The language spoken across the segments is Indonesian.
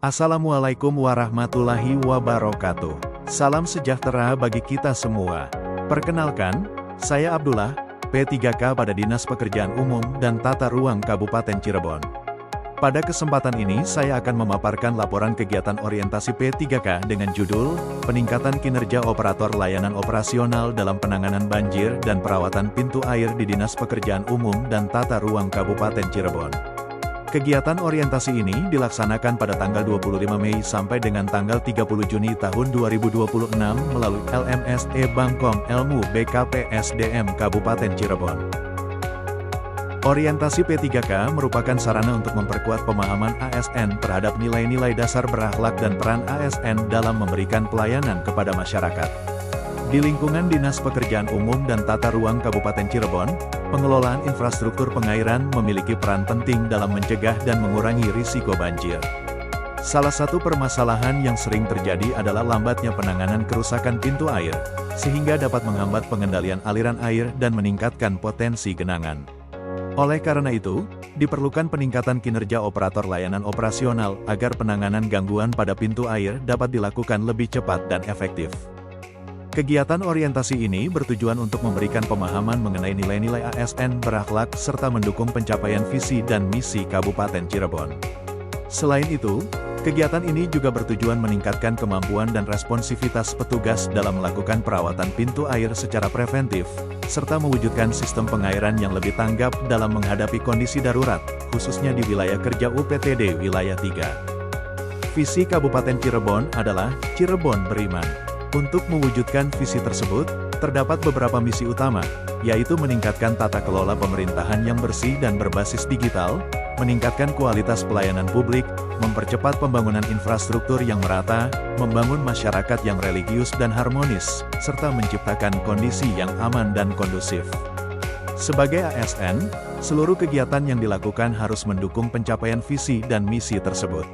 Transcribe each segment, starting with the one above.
Assalamualaikum warahmatullahi wabarakatuh. Salam sejahtera bagi kita semua. Perkenalkan, saya Abdullah, P3K pada Dinas Pekerjaan Umum dan Tata Ruang Kabupaten Cirebon. Pada kesempatan ini saya akan memaparkan laporan kegiatan orientasi P3K dengan judul, Peningkatan Kinerja Operator Layanan Operasional dalam Penanganan Banjir dan Perawatan Pintu Air di Dinas Pekerjaan Umum dan Tata Ruang Kabupaten Cirebon. Kegiatan orientasi ini dilaksanakan pada tanggal 25 Mei sampai dengan tanggal 30 Juni tahun 2026 melalui LMSE Bangkom Ilmu BKPSDM Kabupaten Cirebon. Orientasi P3K merupakan sarana untuk memperkuat pemahaman ASN terhadap nilai-nilai dasar berakhlak dan peran ASN dalam memberikan pelayanan kepada masyarakat. Di lingkungan Dinas Pekerjaan Umum dan Tata Ruang Kabupaten Cirebon, pengelolaan infrastruktur pengairan memiliki peran penting dalam mencegah dan mengurangi risiko banjir. Salah satu permasalahan yang sering terjadi adalah lambatnya penanganan kerusakan pintu air, sehingga dapat menghambat pengendalian aliran air dan meningkatkan potensi genangan. Oleh karena itu, diperlukan peningkatan kinerja operator layanan operasional agar penanganan gangguan pada pintu air dapat dilakukan lebih cepat dan efektif. Kegiatan orientasi ini bertujuan untuk memberikan pemahaman mengenai nilai-nilai ASN berakhlak serta mendukung pencapaian visi dan misi Kabupaten Cirebon. Selain itu, kegiatan ini juga bertujuan meningkatkan kemampuan dan responsivitas petugas dalam melakukan perawatan pintu air secara preventif, serta mewujudkan sistem pengairan yang lebih tanggap dalam menghadapi kondisi darurat, khususnya di wilayah kerja UPTD Wilayah 3. Visi Kabupaten Cirebon adalah Cirebon Beriman. Untuk mewujudkan visi tersebut, terdapat beberapa misi utama, yaitu meningkatkan tata kelola pemerintahan yang bersih dan berbasis digital, meningkatkan kualitas pelayanan publik, mempercepat pembangunan infrastruktur yang merata, membangun masyarakat yang religius dan harmonis, serta menciptakan kondisi yang aman dan kondusif. Sebagai ASN, seluruh kegiatan yang dilakukan harus mendukung pencapaian visi dan misi tersebut.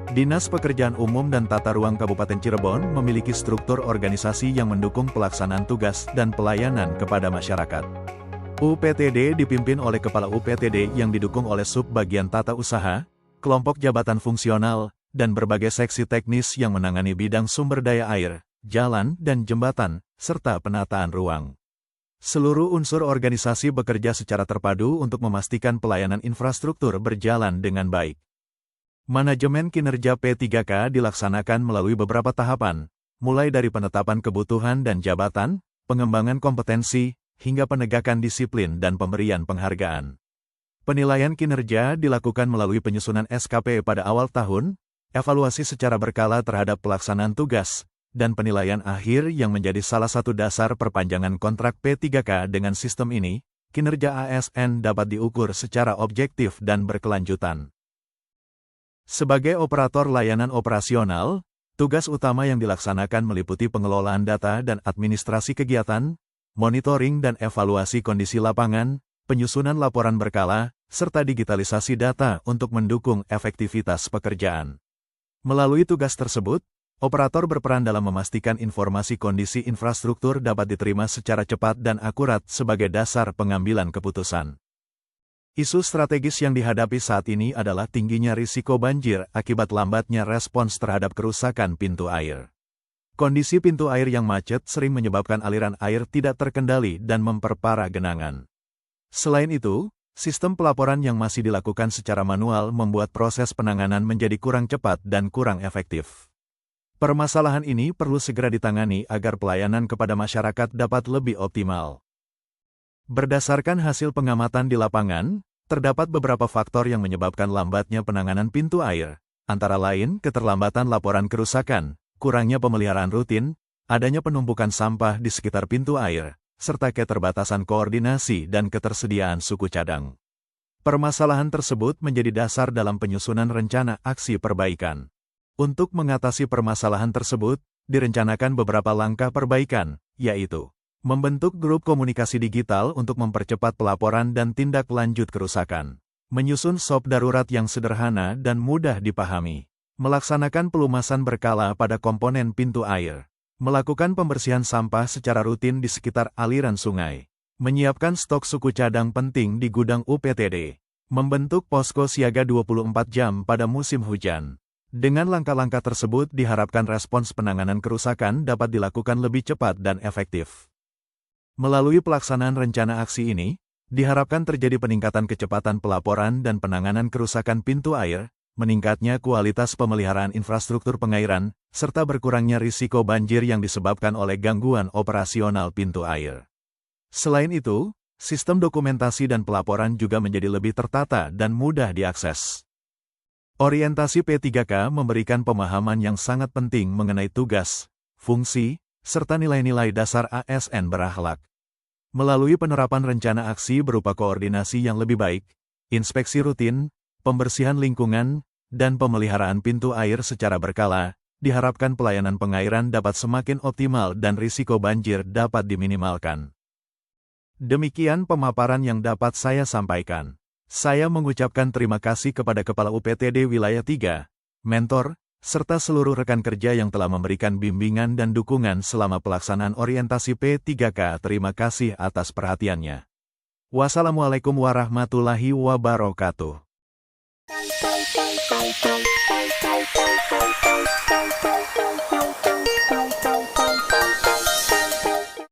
Dinas Pekerjaan Umum dan Tata Ruang Kabupaten Cirebon memiliki struktur organisasi yang mendukung pelaksanaan tugas dan pelayanan kepada masyarakat. UPTD dipimpin oleh Kepala UPTD yang didukung oleh Sub-Bagian Tata Usaha, kelompok jabatan fungsional, dan berbagai seksi teknis yang menangani bidang sumber daya air, jalan dan jembatan, serta penataan ruang. Seluruh unsur organisasi bekerja secara terpadu untuk memastikan pelayanan infrastruktur berjalan dengan baik. Manajemen kinerja P3K dilaksanakan melalui beberapa tahapan, mulai dari penetapan kebutuhan dan jabatan, pengembangan kompetensi, hingga penegakan disiplin dan pemberian penghargaan. Penilaian kinerja dilakukan melalui penyusunan SKP pada awal tahun, evaluasi secara berkala terhadap pelaksanaan tugas, dan penilaian akhir yang menjadi salah satu dasar perpanjangan kontrak P3K. Dengan sistem ini, kinerja ASN dapat diukur secara objektif dan berkelanjutan. Sebagai operator layanan operasional, tugas utama yang dilaksanakan meliputi pengelolaan data dan administrasi kegiatan, monitoring dan evaluasi kondisi lapangan, penyusunan laporan berkala, serta digitalisasi data untuk mendukung efektivitas pekerjaan. Melalui tugas tersebut, operator berperan dalam memastikan informasi kondisi infrastruktur dapat diterima secara cepat dan akurat sebagai dasar pengambilan keputusan. Isu strategis yang dihadapi saat ini adalah tingginya risiko banjir akibat lambatnya respons terhadap kerusakan pintu air. Kondisi pintu air yang macet sering menyebabkan aliran air tidak terkendali dan memperparah genangan. Selain itu, sistem pelaporan yang masih dilakukan secara manual membuat proses penanganan menjadi kurang cepat dan kurang efektif. Permasalahan ini perlu segera ditangani agar pelayanan kepada masyarakat dapat lebih optimal. Berdasarkan hasil pengamatan di lapangan, terdapat beberapa faktor yang menyebabkan lambatnya penanganan pintu air, antara lain keterlambatan laporan kerusakan, kurangnya pemeliharaan rutin, adanya penumpukan sampah di sekitar pintu air, serta keterbatasan koordinasi dan ketersediaan suku cadang. Permasalahan tersebut menjadi dasar dalam penyusunan rencana aksi perbaikan. Untuk mengatasi permasalahan tersebut, direncanakan beberapa langkah perbaikan, yaitu membentuk grup komunikasi digital untuk mempercepat pelaporan dan tindak lanjut kerusakan. Menyusun SOP darurat yang sederhana dan mudah dipahami. Melaksanakan pelumasan berkala pada komponen pintu air. Melakukan pembersihan sampah secara rutin di sekitar aliran sungai. Menyiapkan stok suku cadang penting di gudang UPTD. Membentuk posko siaga 24 jam pada musim hujan. Dengan langkah-langkah tersebut diharapkan respons penanganan kerusakan dapat dilakukan lebih cepat dan efektif. Melalui pelaksanaan rencana aksi ini, diharapkan terjadi peningkatan kecepatan pelaporan dan penanganan kerusakan pintu air, meningkatnya kualitas pemeliharaan infrastruktur pengairan, serta berkurangnya risiko banjir yang disebabkan oleh gangguan operasional pintu air. Selain itu, sistem dokumentasi dan pelaporan juga menjadi lebih tertata dan mudah diakses. Orientasi P3K memberikan pemahaman yang sangat penting mengenai tugas, fungsi, serta nilai-nilai dasar ASN berakhlak. Melalui penerapan rencana aksi berupa koordinasi yang lebih baik, inspeksi rutin, pembersihan lingkungan, dan pemeliharaan pintu air secara berkala, diharapkan pelayanan pengairan dapat semakin optimal dan risiko banjir dapat diminimalkan. Demikian pemaparan yang dapat saya sampaikan. Saya mengucapkan terima kasih kepada Kepala UPTD Wilayah 3, mentor, serta seluruh rekan kerja yang telah memberikan bimbingan dan dukungan selama pelaksanaan orientasi P3K. Terima kasih atas perhatiannya. Wassalamualaikum warahmatullahi wabarakatuh.